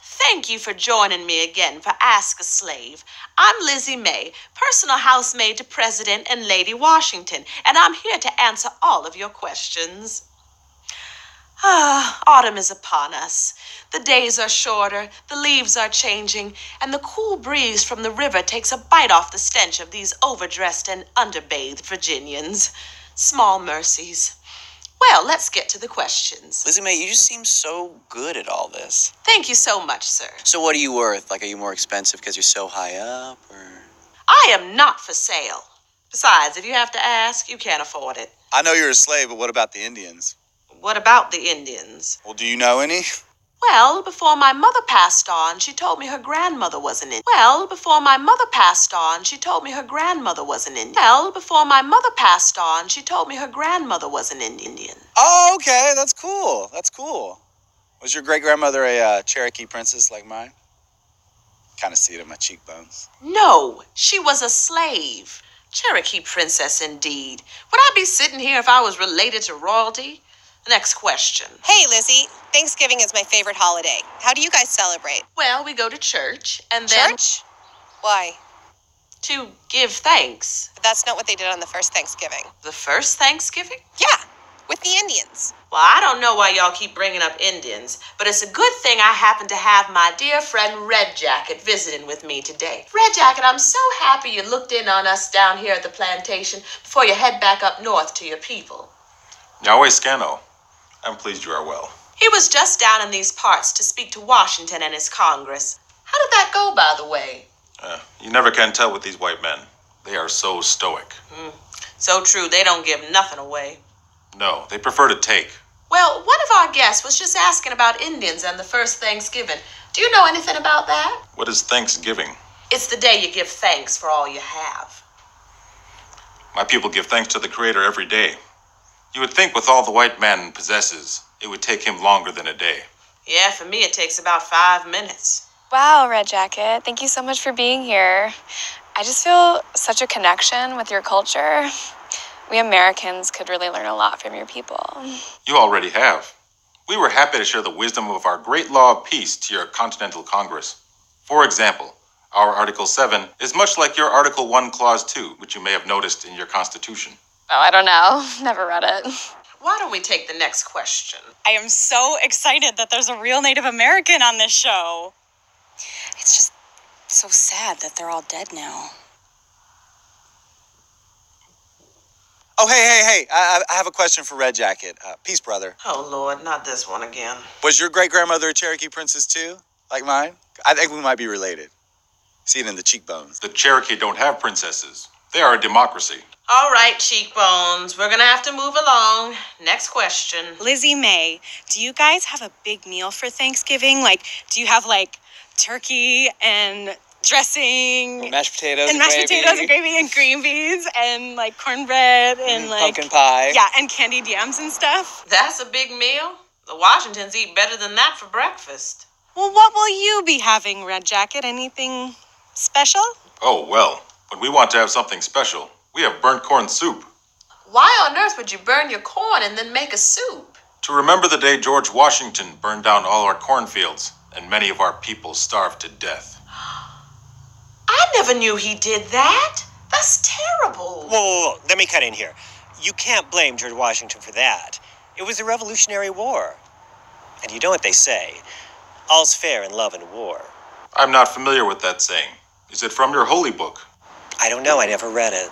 Thank you for joining me again for Ask a Slave. I'm Lizzie May, personal housemaid to President and Lady Washington, and I'm here to answer all of your questions. Autumn is upon us. The days are shorter, the leaves are changing, and the cool breeze from the river takes a bite off the stench of these overdressed and underbathed Virginians. Small mercies. Well, let's get to the questions. Lizzie Mae, you just seem so good at all this. Thank you so much, sir. So what are you worth? Like, are you more expensive because you're so high up, or? I am not for sale. Besides, if you have to ask, you can't afford it. I know you're a slave, but what about the Indians? What about the Indians? Well, do you know any? Well, before my mother passed on, she told me her grandmother was an Indian. Well, before my mother passed on, she told me her grandmother was an Indian. Well, before my mother passed on, she told me her grandmother was an Indian. Oh, okay, that's cool. That's cool. Was your great-grandmother a Cherokee princess like mine? Kind of see it in my cheekbones. No, she was a slave. Cherokee princess, indeed. Would I be sitting here if I was related to royalty? Next question. Hey, Lizzie. Thanksgiving is my favorite holiday. How do you guys celebrate? Well, we go to church and then... Church? Why? To give thanks. But that's not what they did on the first Thanksgiving. The first Thanksgiving? Yeah, with the Indians. Well, I don't know why y'all keep bringing up Indians, but it's a good thing I happen to have my dear friend Red Jacket visiting with me today. Red Jacket, I'm so happy you looked in on us down here at the plantation before you head back up north to your people. Yahweh Scano. I'm pleased you are well. He was just down in these parts to speak to Washington and his Congress. How did that go, by the way? You never can tell with these white men. They are so stoic. So true, they don't give nothing away. No, they prefer to take. Well, one of our guests was just asking about Indians and the first Thanksgiving. Do you know anything about that? What is Thanksgiving? It's the day you give thanks for all you have. My people give thanks to the Creator every day. You would think with all the white man possesses, it would take him longer than a day. Yeah, for me it takes about 5 minutes. Wow, Red Jacket. Thank you so much for being here. I just feel such a connection with your culture. We Americans could really learn a lot from your people. You already have. We were happy to share the wisdom of our great law of peace to your Continental Congress. For example, our Article 7 is much like your Article 1, Clause 2, which you may have noticed in your Constitution. Oh, I don't know. Never read it. Why don't we take the next question? I am so excited that there's a real Native American on this show. It's just so sad that they're all dead now. Oh, hey. I have a question for Red Jacket. Peace, brother. Oh, Lord, not this one again. Was your great-grandmother a Cherokee princess, too? Like mine? I think we might be related. See it in the cheekbones. The Cherokee don't have princesses. They are a democracy. All right, cheekbones. We're going to have to move along. Next question. Lizzie May, do you guys have a big meal for Thanksgiving? Like, do you have, like, turkey and dressing? Mashed potatoes and mashed potatoes and gravy and green beans and, like, cornbread and, like... pumpkin pie. Yeah, and candied yams and stuff. That's a big meal. The Washingtons eat better than that for breakfast. Well, what will you be having, Red Jacket? Anything special? Oh, well, when we want to have something special, we have burnt corn soup. Why on earth would you burn your corn and then make a soup? To remember the day George Washington burned down all our cornfields and many of our people starved to death. I never knew he did that. That's terrible. Whoa, let me cut in here. You can't blame George Washington for that. It was the Revolutionary War. And you know what they say, all's fair in love and war. I'm not familiar with that saying. Is it from your holy book? I don't know, I never read it.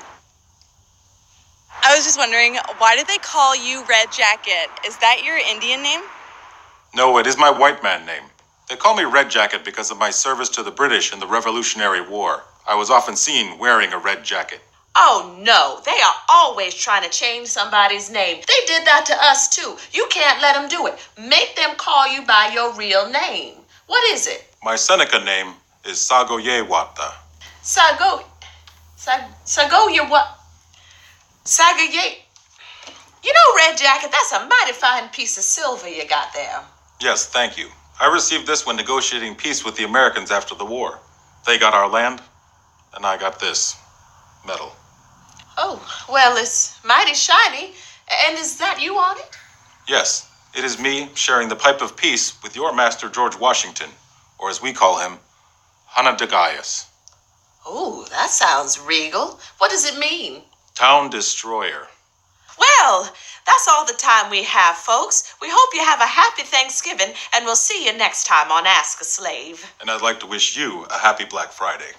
I was just wondering, why did they call you Red Jacket? Is that your Indian name? No, it is my white man name. They call me Red Jacket because of my service to the British in the Revolutionary War. I was often seen wearing a red jacket. Oh, no. They are always trying to change somebody's name. They did that to us, too. You can't let them do it. Make them call you by your real name. What is it? My Seneca name is Sagoyewata. Sagoya what? Sagaye. You know, Red Jacket, that's a mighty fine piece of silver you got there. Yes, thank you. I received this when negotiating peace with the Americans after the war. They got our land, and I got this medal. Oh, well, it's mighty shiny. And is that you on it? Yes, it is me sharing the pipe of peace with your master George Washington, or as we call him, Hanadagayas, Oh, that sounds regal. What does it mean? town destroyer. Well, that's all the time we have, folks. We hope you have a happy Thanksgiving, and we'll see you next time on Ask a Slave. And I'd like to wish you a happy Black Friday.